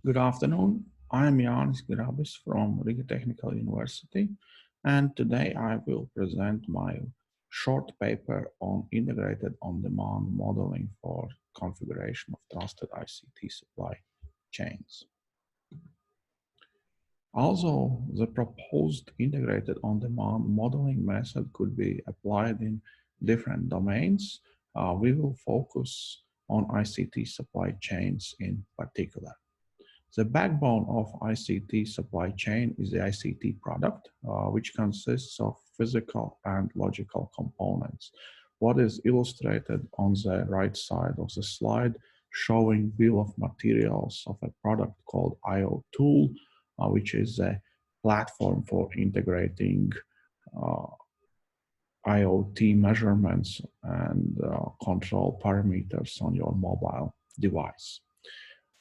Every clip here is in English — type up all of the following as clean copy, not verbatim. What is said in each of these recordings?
Good afternoon. I am Jānis Grabis from Riga Technical University, and today I will present my short paper on integrated on-demand modeling for configuration of trusted ICT supply chains. Also, the proposed integrated on-demand modeling method could be applied in different domains. We will focus on ICT supply chains in particular. The backbone of ICT supply chain is the ICT product, which consists of physical and logical components. What is illustrated on the right side of the slide, showing bill of materials of a product called IO tool, which is a platform for integrating uh, IoT measurements and control parameters on your mobile device.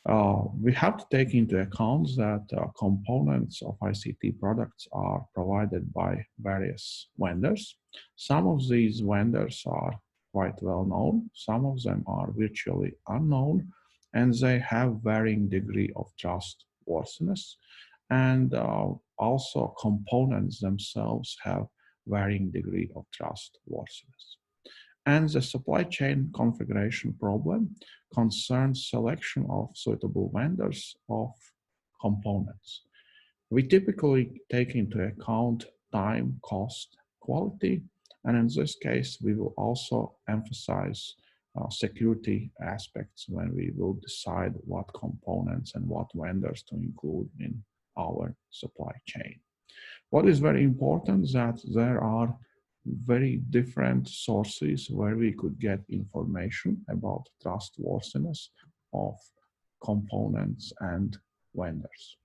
We have to take into account that components of ICT products are provided by various vendors. Some of these vendors are quite well known, some of them are virtually unknown, and they have varying degree of trustworthiness. And also components themselves have varying degree of trustworthiness. And the supply chain configuration problem concerns selection of suitable vendors of components. We typically take into account time, cost, quality, and in this case, we will also emphasize security aspects when we will decide what components and what vendors to include in our supply chain. What is very important is that there are very different sources where we could get information about trustworthiness of components and vendors.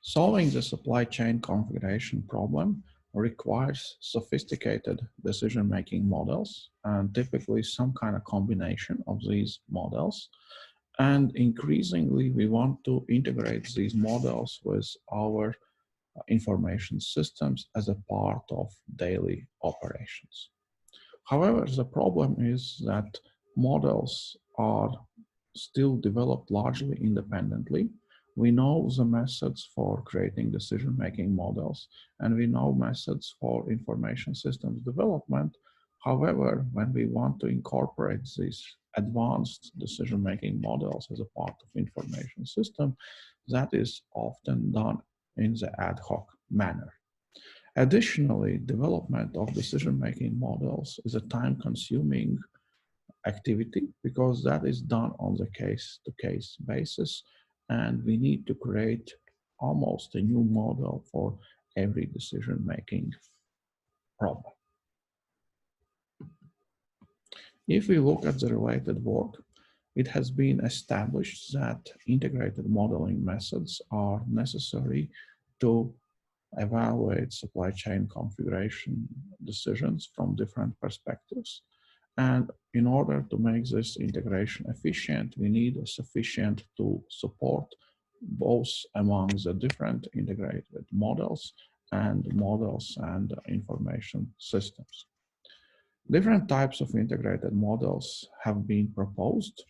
Solving the supply chain configuration problem requires sophisticated decision-making models and typically some kind of combination of these models. And increasingly, we want to integrate these models with our information systems as a part of daily operations. However, the problem is that models are still developed largely independently. We know the methods for creating decision-making models, and we know methods for information systems development. However, when we want to incorporate these advanced decision-making models as a part of information system, that is often done in the ad hoc manner. Additionally, development of decision-making models is a time-consuming activity because that is done on the case-to-case basis, and we need to create almost a new model for every decision-making problem. If we look at the related work, it has been established that integrated modeling methods are necessary to evaluate supply chain configuration decisions from different perspectives. And in order to make this integration efficient, we need a sufficient tool support both among the different integrated models and information systems. Different types of integrated models have been proposed.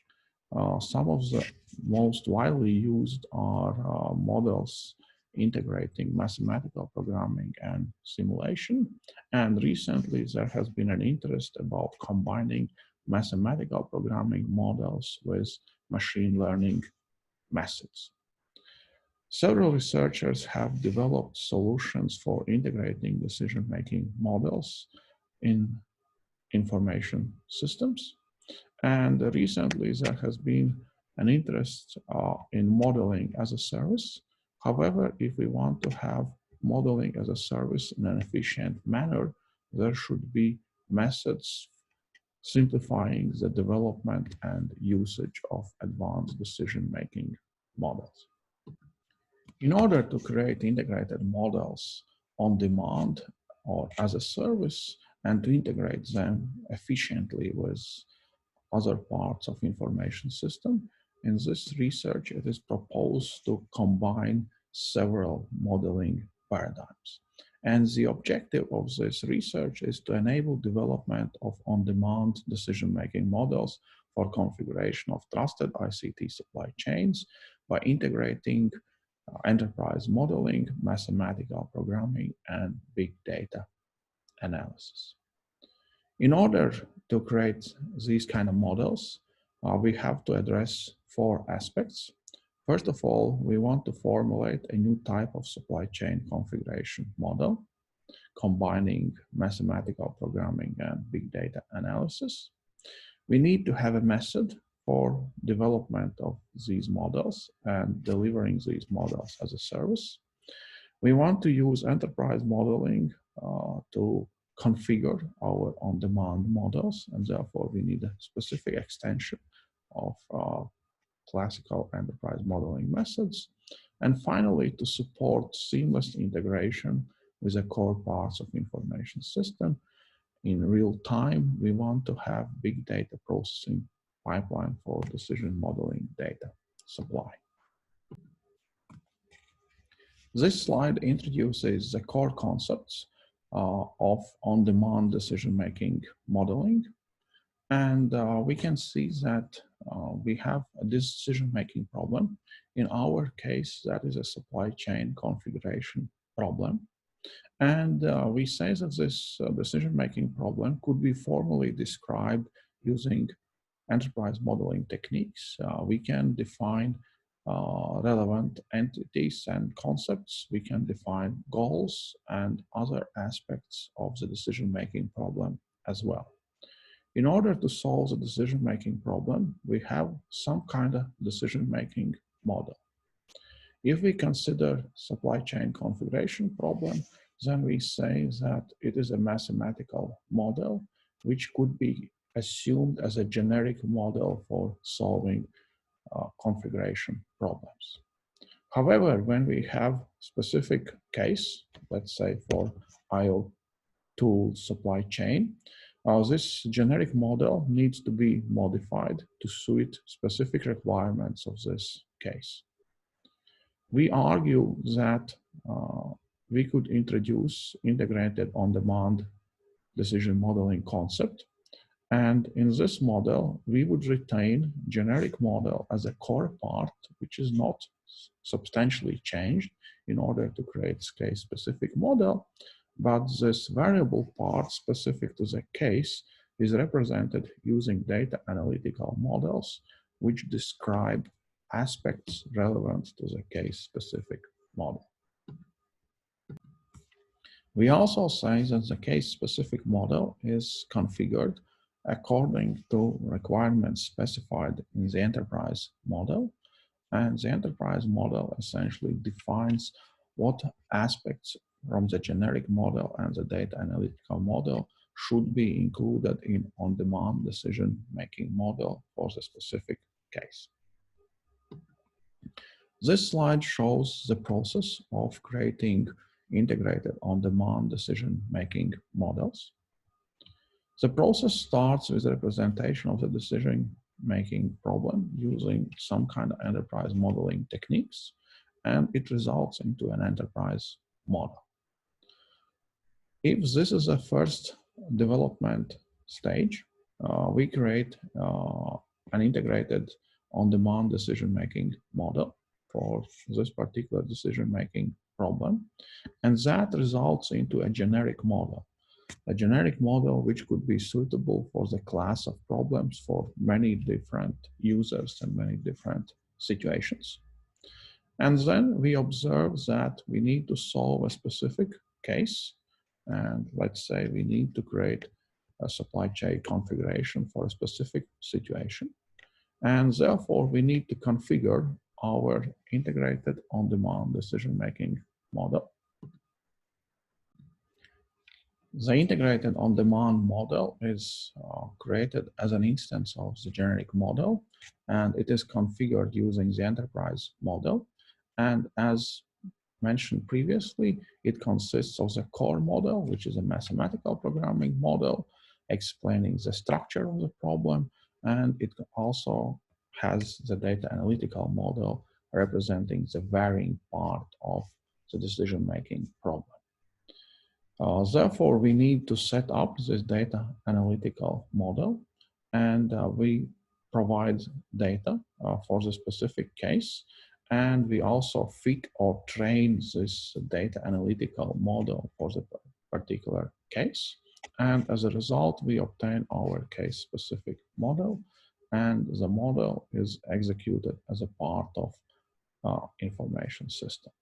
Some of the most widely used are models integrating mathematical programming and simulation. And recently, there has been an interest about combining mathematical programming models with machine learning methods. Several researchers have developed solutions for integrating decision-making models in information systems. And recently, there has been an interest in modeling as a service. However, if we want to have modeling as a service in an efficient manner, there should be methods simplifying the development and usage of advanced decision-making models. In order to create integrated models on demand or as a service and to integrate them efficiently with other parts of information system. In this research, it is proposed to combine several modeling paradigms. And the objective of this research is to enable development of on-demand decision-making models for configuration of trusted ICT supply chains by integrating enterprise modeling, mathematical programming, and big data analysis. In order to create these kind of models, we have to address four aspects. First of all, we want to formulate a new type of supply chain configuration model, combining mathematical programming and big data analysis. We need to have a method for development of these models and delivering these models as a service. We want to use enterprise modeling to configure our on-demand models, and therefore we need a specific extension of classical enterprise modeling methods. And finally, to support seamless integration with the core parts of information system in real time, we want to have big data processing pipeline for decision modeling data supply. This slide introduces the core concepts of on-demand decision-making modeling. And we can see that we have a decision-making problem. In our case, that is a supply chain configuration problem. And we say that this decision-making problem could be formally described using enterprise modeling techniques. We can define relevant entities and concepts. We can define goals and other aspects of the decision-making problem as well. In order to solve the decision-making problem, we have some kind of decision-making model. If we consider supply chain configuration problem, then we say that it is a mathematical model which could be assumed as a generic model for solving configuration problems. However, when we have specific case, let's say for IO tool supply chain, this generic model needs to be modified to suit specific requirements of this case. We argue that we could introduce integrated on-demand decision modeling concept. And in this model, we would retain generic model as a core part, which is not substantially changed in order to create case-specific model. But this variable part specific to the case is represented using data analytical models, which describe aspects relevant to the case-specific model. We also say that the case-specific model is configured according to requirements specified in the enterprise model. And the enterprise model essentially defines what aspects from the generic model and the data analytical model should be included in on-demand decision-making model for the specific case. This slide shows the process of creating integrated on-demand decision-making models. The process starts with the representation of the decision-making problem using some kind of enterprise modeling techniques, and it results into an enterprise model. If this is a first development stage, we create an integrated on-demand decision-making model for this particular decision-making problem, and that results into a generic model. A generic model which could be suitable for the class of problems for many different users and many different situations. And then we observe that we need to solve a specific case. And let's say we need to create a supply chain configuration for a specific situation. And therefore, we need to configure our integrated on-demand decision-making model. The integrated on-demand model is created as an instance of the generic model, and it is configured using the enterprise model. And as mentioned previously, it consists of the core model, which is a mathematical programming model explaining the structure of the problem, and it also has the data analytical model representing the varying part of the decision-making problem. Therefore, we need to set up this data analytical model, and we provide data for the specific case, and we also fit or train this data analytical model for the particular case. And as a result, we obtain our case-specific model, and the model is executed as a part of information system.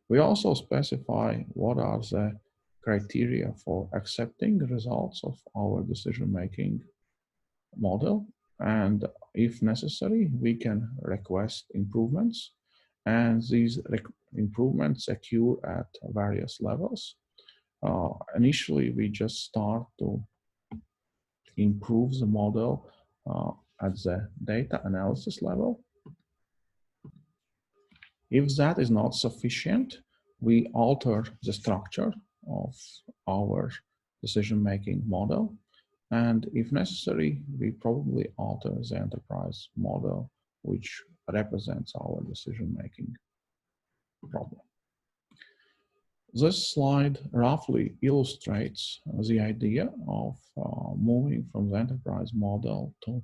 We also specify what are the criteria for accepting the results of our decision-making model, and if necessary, we can request improvements, and these improvements occur at various levels. Initially, we just start to improve the model at the data analysis level. If that is not sufficient, we alter the structure of our decision-making model. And if necessary, we probably alter the enterprise model, which represents our decision-making problem. This slide roughly illustrates the idea of moving from the enterprise model to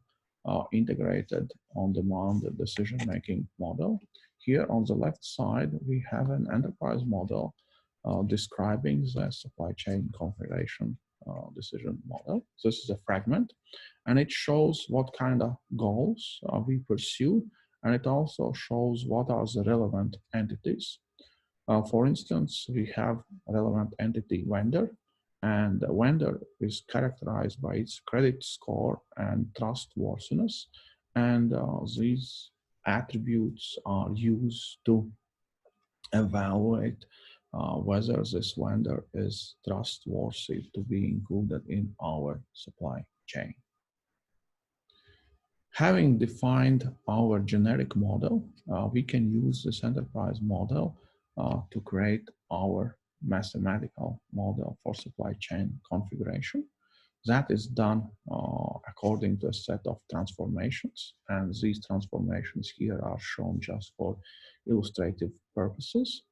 integrated on-demand decision-making model. Here on the left side, we have an enterprise model describing the supply chain configuration decision model. This is a fragment, and it shows what kind of goals we pursue, and it also shows what are the relevant entities. For instance, we have relevant entity vendor, and the vendor is characterized by its credit score and trustworthiness, and these attributes are used to evaluate whether this vendor is trustworthy to be included in our supply chain. Having defined our generic model, we can use this enterprise model to create our mathematical model for supply chain configuration. That is done according to a set of transformations, and these transformations here are shown just for illustrative purposes.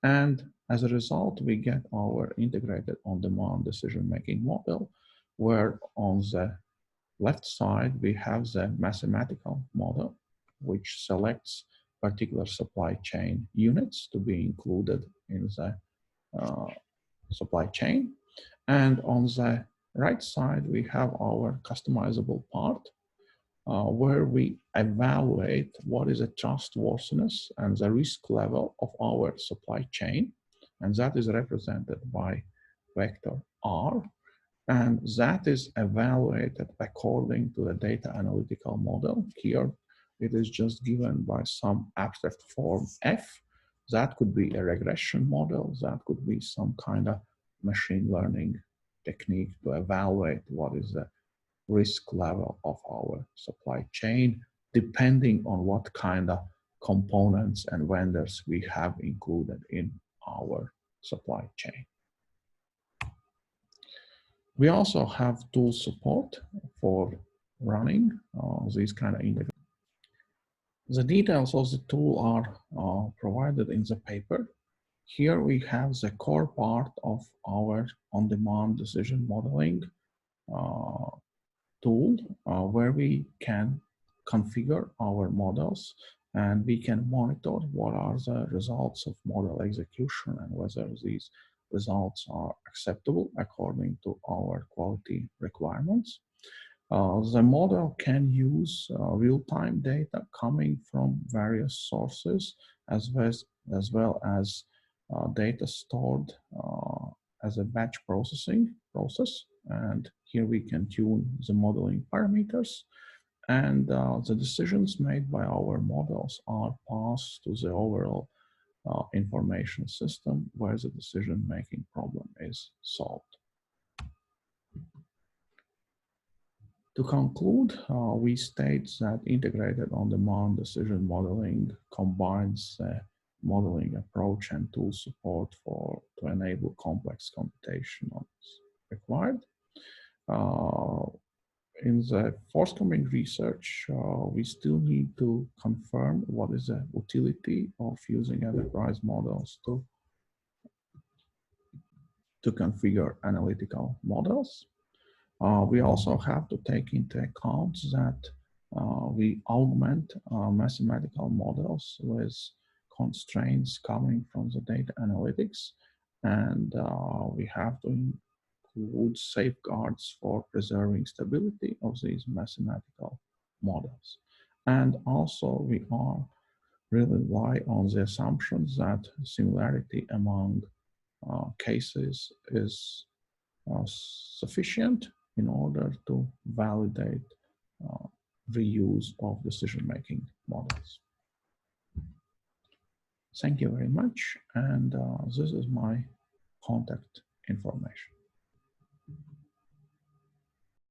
And as a result, we get our integrated on-demand decision-making model, where on the left side, we have the mathematical model, which selects particular supply chain units to be included in the supply chain. And on the right side, we have our customizable part, where we evaluate what is the trustworthiness and the risk level of our supply chain. And that is represented by vector R. And that is evaluated according to the data analytical model. Here, it is just given by some abstract form F. That could be a regression model. That could be some kind of machine learning technique to evaluate what is the risk level of our supply chain, depending on what kind of components and vendors we have included in our supply chain. We also have tool support for running these kind of integrations. The details of the tool are provided in the paper. Here we have the core part of our on-demand decision modeling tool, where we can configure our models, and we can monitor what are the results of model execution and whether these results are acceptable according to our quality requirements. The model can use real-time data coming from various sources, as well as data stored as a batch processing process. And here we can tune the modeling parameters, and the decisions made by our models are passed to the overall information system where the decision-making problem is solved. To conclude, we state that integrated on-demand decision modeling combines modeling approach and tool support to enable complex computation as required. In the forthcoming research, we still need to confirm what is the utility of using enterprise models to configure analytical models. We also have to take into account that We augment mathematical models with constraints coming from the data analytics, and we have to include safeguards for preserving stability of these mathematical models. And also we are really rely on the assumptions that similarity among cases is sufficient in order to validate uh, reuse of decision-making models. Thank you very much, and this is my contact information.